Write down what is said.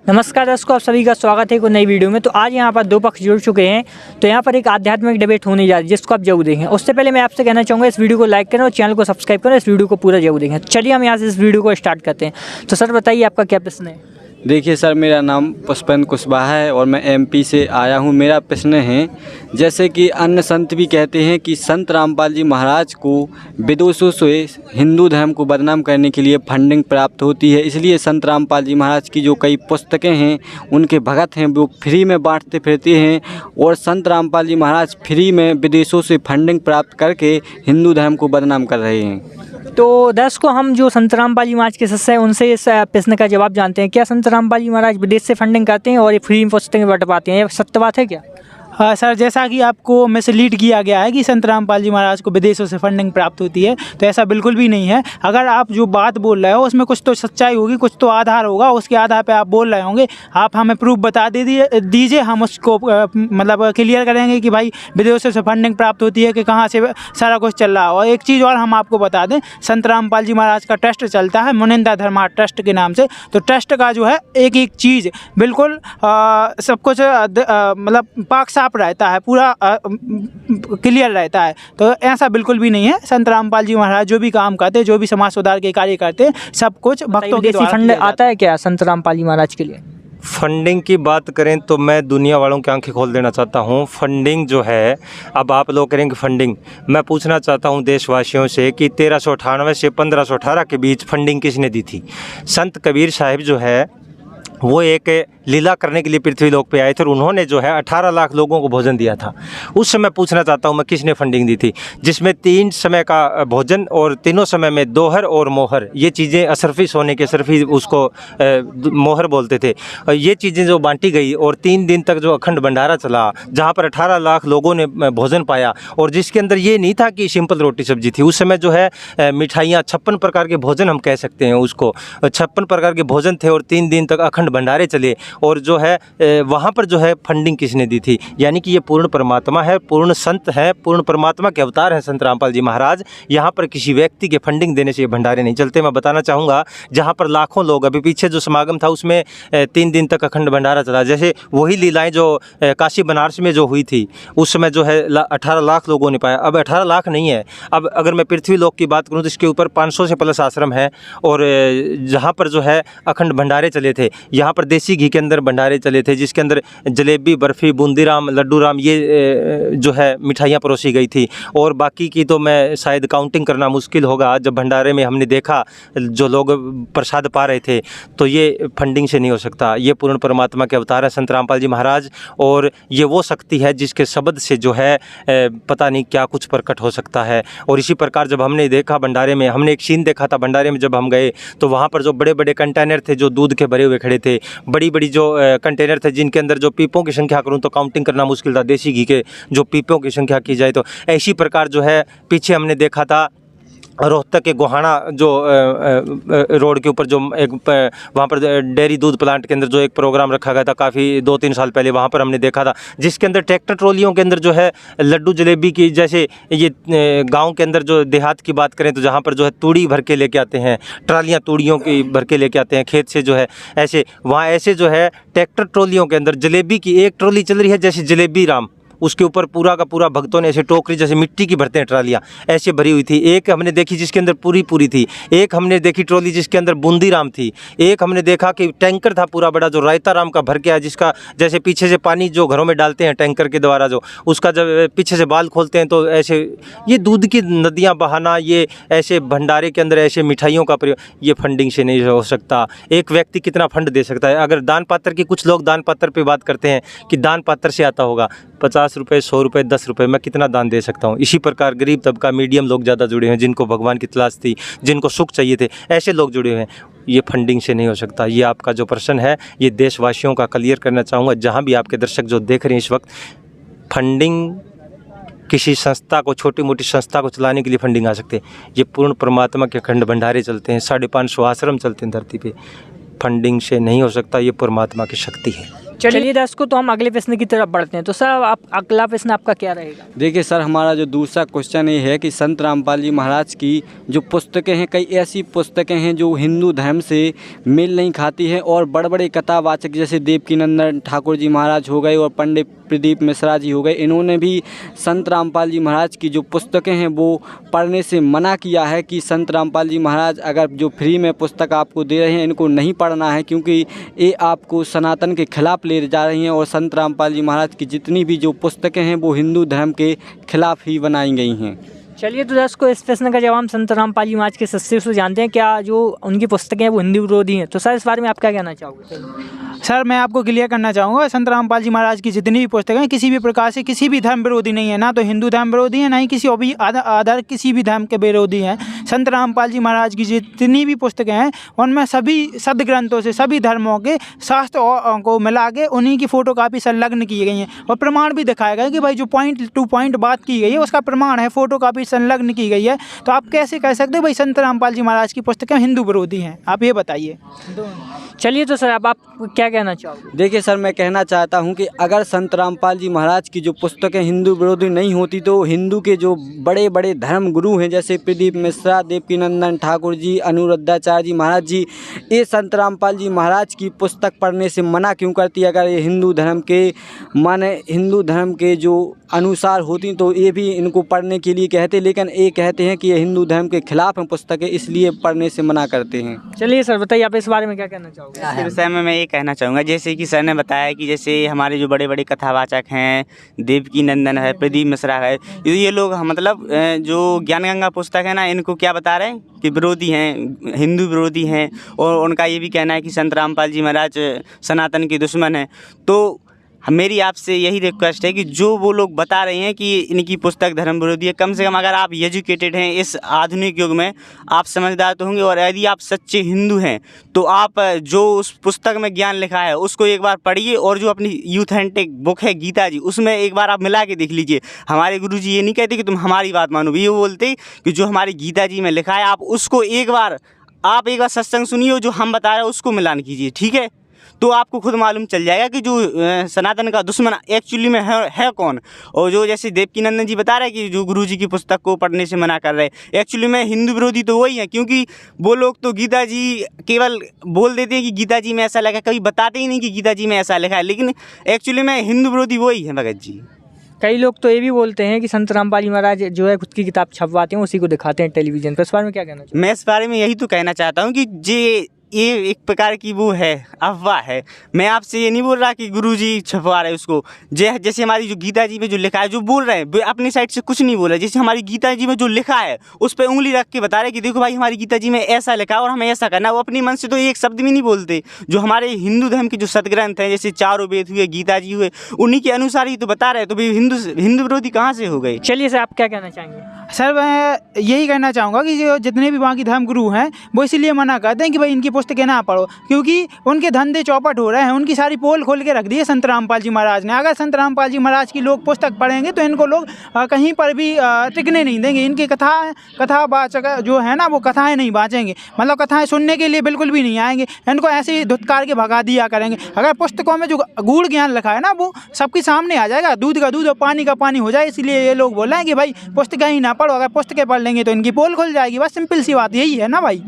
नमस्कार दर्शकों, आप सभी का स्वागत है एक नई वीडियो में। तो आज यहाँ पर दो पक्ष जुड़ चुके हैं, तो यहाँ पर एक आध्यात्मिक डिबेट होने जा रही है जिसको आप जरूर देखें। उससे पहले मैं आपसे कहना चाहूँगा इस वीडियो को लाइक करें और चैनल को सब्सक्राइब करें, इस वीडियो को पूरा जरूर देखें। चलिए हम यहाँ से इस वीडियो को स्टार्ट करते हैं। तो सर बताइए आपका क्या प्रश्न है? देखिए सर, मेरा नाम पुष्पेंद्र कुशवाहा है और मैं एमपी से आया हूँ। मेरा प्रश्न है, जैसे कि अन्य संत भी कहते हैं कि संत रामपाल जी महाराज को विदेशों से हिंदू धर्म को बदनाम करने के लिए फंडिंग प्राप्त होती है, इसलिए संत रामपाल जी महाराज की जो कई पुस्तकें हैं उनके भगत हैं वो फ्री में बांटते फिरते हैं और संत रामपाल जी महाराज फ्री में विदेशों से फंडिंग प्राप्त करके हिंदू धर्म को बदनाम कर रहे हैं। तो दर्शकों, हम जो संत रामपाल जी महाराज के शिष्य हैं उनसे इस प्रश्न का जवाब जानते हैं। क्या संत रामपाल जी महाराज विदेश से फंडिंग करते हैं और ये फ्री में पुस्तकें बंट पाते हैं? ये सत्य बात है क्या? सर, जैसा कि आपको मिसलीड किया गया है कि संत रामपाल जी महाराज को विदेशों से फंडिंग प्राप्त होती है, तो ऐसा बिल्कुल भी नहीं है। अगर आप जो बात बोल रहे हो उसमें कुछ तो सच्चाई होगी, कुछ तो आधार होगा, उसके आधार पे आप बोल रहे होंगे। आप हमें प्रूफ बता दीजिए, हम उसको मतलब क्लियर करेंगे कि भाई विदेशों से फंडिंग प्राप्त होती है कि कहाँ से सारा कुछ चल रहा है। और एक चीज़ और हम आपको बता दें, संत रामपाल जी महाराज का ट्रस्ट चलता है मुनिंदा धर्मा ट्रस्ट के नाम से। तो ट्रस्ट का जो है एक एक चीज़ बिल्कुल सब कुछ मतलब पाक साफ रहता है, पूरा क्लियर रहता है। तो ऐसा बिल्कुल भी नहीं है। संत रामपाल जी महाराज जो भी काम करते हैं, जो भी समाज सुधार के कार्य करते हैं, सब कुछ भक्तों के द्वारा फंड आता है क्या संत रामपाल जी महाराज के लिए? फंडिंग की बात करें तो मैं दुनिया वालों की आंखें खोल देना चाहता हूं। फंडिंग जो है, अब आप लोग करेंगे फंडिंग, मैं पूछना चाहता हूं देशवासियों से कि 1398 से 1518 के बीच फंडिंग किसने दी थी? संत कबीर साहिब जो है वो एक लीला करने के लिए पृथ्वी लोक पे आए थे और उन्होंने जो है 18 लाख लोगों को भोजन दिया था। उस समय पूछना चाहता हूँ मैं, किसने फंडिंग दी थी? जिसमें 3 समय का भोजन और तीनों समय में दोहर और मोहर, ये चीज़ें असरफी सोने के असरफी उसको मोहर बोलते थे, ये चीज़ें जो बांटी गई और 3 दिन तक जो अखंड भंडारा चला, जहाँ पर 18 लाख लोगों ने भोजन पाया और जिसके अंदर ये नहीं था कि सिंपल रोटी सब्जी थी। उस समय जो है मिठाइयाँ, 56 प्रकार के भोजन हम कह सकते हैं उसको, 56 प्रकार के भोजन थे और 3 दिन तक अखंड भंडारे चले। और जो है वहाँ पर जो है फंडिंग किसने दी थी? यानी कि ये पूर्ण परमात्मा है, पूर्ण संत है, पूर्ण परमात्मा के अवतार हैं संत रामपाल जी महाराज। यहाँ पर किसी व्यक्ति के फंडिंग देने से ये भंडारे नहीं चलते। मैं बताना चाहूँगा, जहाँ पर लाखों लोग, अभी पीछे जो समागम था उसमें 3 दिन तक अखंड भंडारा चला, जैसे वही लीलाएँ जो काशी बनारस में जो हुई थी उस समय जो है 18 लाख लोगों ने पाया। अब 18 लाख नहीं है। अब अगर मैं पृथ्वी लोक की बात करूँ तो इसके ऊपर 500 से प्लस आश्रम है और जहाँ पर जो है अखंड भंडारे चले थे, यहाँ पर देसी घी के अंदर भंडारे चले थे, जिसके अंदर जलेबी, बर्फ़ी, बूंदीराम, लड्डू राम, ये जो है मिठाइयाँ परोसी गई थी। और बाकी की तो मैं शायद काउंटिंग करना मुश्किल होगा। जब भंडारे में हमने देखा जो लोग प्रसाद पा रहे थे, तो ये फंडिंग से नहीं हो सकता। ये पूर्ण परमात्मा के अवतार है संत रामपाल जी महाराज और ये वो शक्ति है जिसके शब्द से जो है पता नहीं क्या कुछ प्रकट हो सकता है। और इसी प्रकार जब हमने देखा भंडारे में, हमने एक सीन देखा था भंडारे में, जब हम गए तो वहाँ पर जो बड़े बड़े कंटेनर थे जो दूध के भरे हुए खड़े थे, बड़ी बड़ी जो कंटेनर थे जिनके अंदर जो पीपों की संख्या करूं तो काउंटिंग करना मुश्किल था, देसी घी के जो पीपों की संख्या की जाए तो। ऐसी प्रकार जो है पीछे हमने देखा था रोहतक के गोहाना जो रोड के ऊपर जो एक वहाँ पर डेयरी दूध प्लांट के अंदर जो एक प्रोग्राम रखा गया था काफ़ी 2-3 साल पहले, वहाँ पर हमने देखा था, जिसके अंदर ट्रैक्टर ट्रॉलियों के अंदर जो है लड्डू जलेबी की, जैसे ये गांव के अंदर जो देहात की बात करें तो जहाँ पर जो है तूड़ी भर के लेके आते हैं, ट्रालियाँ तूड़ियों की भर के लेके आते हैं खेत से जो है, ऐसे वहाँ ऐसे जो है ट्रैक्टर ट्रॉलियों के अंदर जलेबी की एक ट्रॉली चल रही है, जैसे जलेबी राम, उसके ऊपर पूरा का पूरा भक्तों ने ऐसे टोकरी जैसे मिट्टी की भरते हैं ट्रालियाँ ऐसे भरी हुई थी। एक हमने देखी जिसके अंदर पूरी थी, एक हमने देखी ट्रॉली जिसके अंदर बूंदी राम थी, एक हमने देखा कि टैंकर था पूरा बड़ा जो रायता राम का भर के आया, जिसका जैसे पीछे से पानी जो घरों में डालते हैं टैंकर के द्वारा, जो उसका जब पीछे से बाल खोलते हैं तो ऐसे ये दूध की नदियाँ बहाना, ये ऐसे भंडारे के अंदर ऐसे मिठाइयों का प्रयोग, ये फंडिंग से नहीं हो सकता। एक व्यक्ति कितना फंड दे सकता है? अगर दान पात्र की, कुछ लोग दान पात्र पे बात करते हैं कि दान पात्र से आता होगा, 50 रुपये, 100 रुपये, 10 रुपये, मैं कितना दान दे सकता हूँ? इसी प्रकार गरीब तबका, मीडियम लोग ज़्यादा जुड़े हैं, जिनको भगवान की तलाश थी, जिनको सुख चाहिए थे, ऐसे लोग जुड़े हुए हैं। ये फंडिंग से नहीं हो सकता। ये आपका जो प्रश्न है ये देशवासियों का क्लियर करना चाहूँगा, जहाँ भी आपके दर्शक जो देख रहे हैं इस वक्त। फंडिंग किसी संस्था को, छोटी मोटी संस्था को चलाने के लिए फंडिंग आ सकते हैं। ये पूर्ण परमात्मा के अखंड भंडारे चलते हैं, 550 आश्रम चलते हैं धरती पे। फंडिंग से नहीं हो सकता, ये परमात्मा की शक्ति है। चलिए दर्शकों, तो हम अगले प्रश्न की तरफ बढ़ते हैं। तो सर आप अगला प्रश्न आपका क्या रहेगा? देखिए सर, हमारा जो दूसरा क्वेश्चन ये है कि संत रामपाल जी महाराज की जो पुस्तकें हैं, कई ऐसी पुस्तकें हैं जो हिंदू धर्म से मेल नहीं खाती हैं और बड़े बड़े कथावाचक जैसे देवकीनंदन ठाकुर जी महाराज हो गए और पंडित प्रदीप मिश्रा जी हो गए, इन्होंने भी संत रामपाल जी महाराज की जो पुस्तकें हैं वो पढ़ने से मना किया है कि संत रामपाल जी महाराज अगर जो फ्री में पुस्तक आपको दे रहे हैं इनको नहीं पढ़ना है, क्योंकि ये आपको सनातन के खिलाफ ले जा रही हैं और संत रामपाल जी महाराज की जितनी भी जो पुस्तकें हैं वो हिंदू धर्म के खिलाफ ही बनाई गई हैं। चलिए तो दर्शकों, इस प्रश्न का जवाब संत रामपाल जी महाराज के सच्चे से जानते हैं, क्या जो उनकी पुस्तकें हैं वो हिंदू विरोधी हैं? तो सर इस बारे में आप क्या कहना चाहोगे? सर मैं आपको क्लियर करना चाहूँगा, संत रामपाल जी महाराज की जितनी भी पुस्तकें हैं किसी भी प्रकार से किसी भी धर्म विरोधी नहीं है, ना तो हिंदू धर्म विरोधी है, ना ही किसी और भी अदर किसी भी धर्म के विरोधी हैं। संत रामपाल जी महाराज की जितनी भी पुस्तकें हैं उनमें सभी सदग्रंथों से सभी धर्मों के शास्त्र को मिला के उन्हीं की फ़ोटोकॉपी संलग्न की गई हैं और प्रमाण भी दिखाया गया कि भाई जो पॉइंट टू पॉइंट बात की गई है उसका प्रमाण है, फ़ोटोकॉपी संलग्न की गई है। तो आप कैसे कह सकते हो भाई संत रामपाल जी महाराज की पुस्तकें हिंदू विरोधी हैं? आप ये बताइए। चलिए तो सर अब आप क्या कहना चाहोगे? देखिए सर, मैं कहना चाहता हूं कि अगर संत रामपाल जी महाराज की जो पुस्तकें हिंदू विरोधी नहीं होती तो हिंदू के जो बड़े बड़े धर्म गुरु हैं जैसे प्रदीप मिश्रा, देवकीनंदन ठाकुर जी, अनुरुद्धाचार्य जी महाराज जी, ये संत रामपाल जी महाराज की पुस्तक पढ़ने से मना क्यों करती है? अगर ये हिंदू धर्म के माने हिंदू धर्म के जो अनुसार होती तो ये भी इनको पढ़ने के लिए कहते, लेकिन ये कहते हैं कि ये हिंदू धर्म के खिलाफ हैं पुस्तकें, इसलिए पढ़ने से मना करते हैं। चलिए सर बताइए, आप इस बारे में क्या कहना चाहोगे? इस विषय में मैं ये कहना चाहूँगा, जैसे कि सर ने बताया कि जैसे हमारे जो बड़े बड़े कथावाचक हैं, देवकीनंदन है, प्रदीप मिश्रा है, ये लोग मतलब जो ज्ञान गंगा पुस्तक है ना, इनको क्या बता रहे हैं कि विरोधी हैं, हिंदू विरोधी हैं और उनका ये भी कहना है कि संत रामपाल जी महाराज सनातन के दुश्मन हैं। तो मेरी आपसे यही रिक्वेस्ट है कि जो वो लोग बता रहे हैं कि इनकी पुस्तक धर्म विरोधी है, कम से कम अगर आप एजुकेटेड हैं इस आधुनिक युग में, आप समझदार तो होंगे और यदि आप सच्चे हिंदू हैं तो आप जो उस पुस्तक में ज्ञान लिखा है उसको एक बार पढ़िए और जो अपनी यूथेंटिक बुक है गीता जी, उसमें एक बार आप मिला के देख लीजिए। हमारे गुरु जी ये नहीं कहते कि तुम हमारी बात मानो, ये बोलते कि जो हमारी गीता जी में लिखा है आप उसको एक बार सत्संग सुनिए, जो हम बता रहे हैं उसको मिलान कीजिए, ठीक है? तो आपको खुद मालूम चल जाएगा कि जो सनातन का दुश्मन एक्चुअली में है कौन। और जो जैसे देवकीनंदन जी बता रहे हैं कि जो गुरुजी की पुस्तक को पढ़ने से मना कर रहे हैं, एक्चुअली में हिंदू विरोधी तो वही है, क्योंकि वो लोग तो गीता जी केवल बोल देते हैं कि गीता जी में ऐसा लिखा है, कभी बताते ही नहीं कि गीता जी में ऐसा लिखा है, लेकिन एक्चुअली में हिंदू विरोधी वही है भगत जी। कई लोग तो ये भी बोलते हैं कि संत रामपाल जी महाराज जो है खुद की किताब छपवाते हैं, उसी को दिखाते हैं टेलीविजन पर। इस बारे में क्या कहना चाहिए? मैं इस बारे में यही तो कहना चाहता हूँ कि ये एक प्रकार की वो है, अफवाह है। मैं आपसे ये नहीं बोल रहा कि गुरुजी छपवा रहे उसको, जैसे हमारी जो गीता जी में जो लिखा है, जो बोल रहे हैं अपनी साइड से कुछ नहीं बोल रहे, जैसे हमारी गीता जी में जो लिखा है उस पर उंगली रख के बता रहे कि देखो भाई हमारी गीता जी में ऐसा लिखा है और हमें ऐसा करना है। वो अपनी मन से तो एक शब्द भी नहीं बोलते। जो हमारे हिंदू धर्म के जो सदग्रंथ हैं, जैसे चारों वेद हुए, गीता जी हुए, उन्हीं के अनुसार ही तो बता रहे हैं, तो भाई हिंदू विरोधी कहाँ से हो गए? चलिए सर, आप क्या कहना चाहेंगे? सर मैं यही कहना चाहूँगा कि जो जितने भी बाकी धर्म गुरु हैं वो इसीलिए मना करते हैं कि भाई इनकी पुस्तकें ना पढ़ो, क्योंकि उनके धंधे चौपट हो रहे हैं। उनकी सारी पोल खोल के रख दी है संत रामपाल जी महाराज ने। अगर संत रामपाल जी महाराज की लोग पुस्तक पढ़ेंगे तो इनको लोग कहीं पर भी टिकने नहीं देंगे। इनकी कथावाचक जो है ना वो कथाएं नहीं बाँचेंगे, मतलब कथाएं सुनने के लिए बिल्कुल भी नहीं आएंगे। इनको ऐसे ही धुतकार के भगा दिया करेंगे। अगर पुस्तकों में जो गूढ़ ज्ञान लिखा है ना वो सबके सामने आ जाएगा, दूध का दूध और पानी का पानी हो जाए। इसलिए ये लोग बोल रहे हैं कि भाई पुस्तकें ही ना पढ़ो, अगर पुस्तकें पढ़ लेंगे तो इनकी पोल खुल जाएगी। बस सिंपल सी बात यही है ना भाई।